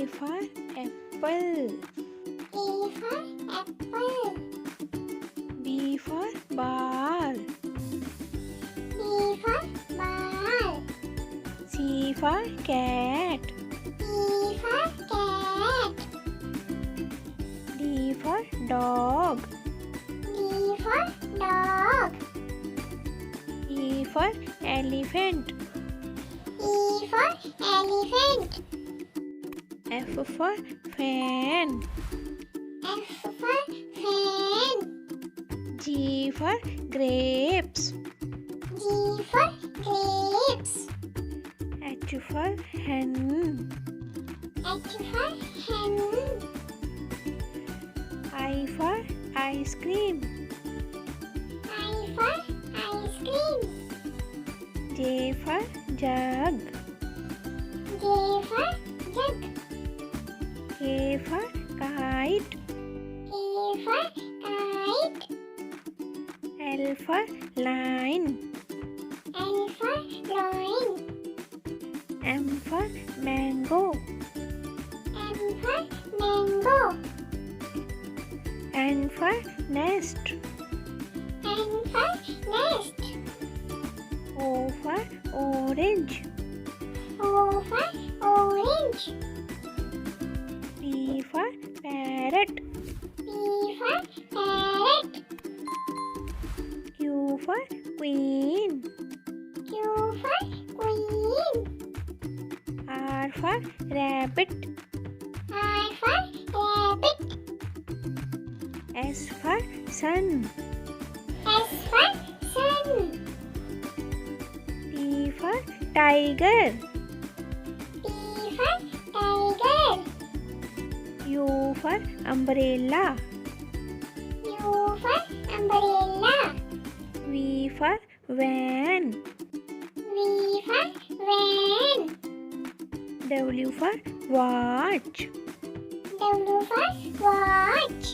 for apple. A for apple. B for ball. B for ball. C for cat. C for cat. D for dog. D for dog. E for elephant. E for elephant. F for fan. F for fan. G for grapes. G for grapes. H for hen. H for hen. I for ice cream. I for ice cream. J for jug. J for jug. K for kite. K for kite. L for line. L for line. M for mango. M for mango. N for nest. N for nest. O for orange. O for orange. P for parrot. P for parrot. Q for queen. Q for queen. R for rabbit. R for rabbit. S for sun. S for sun. T for tiger. T for tiger. U for umbrella. U for umbrella. V for van. V for van. W for watch. W for watch.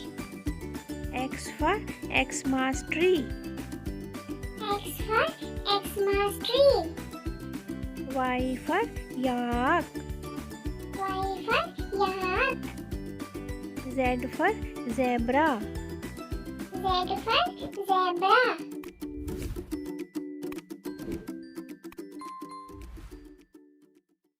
X for Xmas tree. X for Xmas tree. Y for yak. Y for yak. Z for zebra. Z for zebra.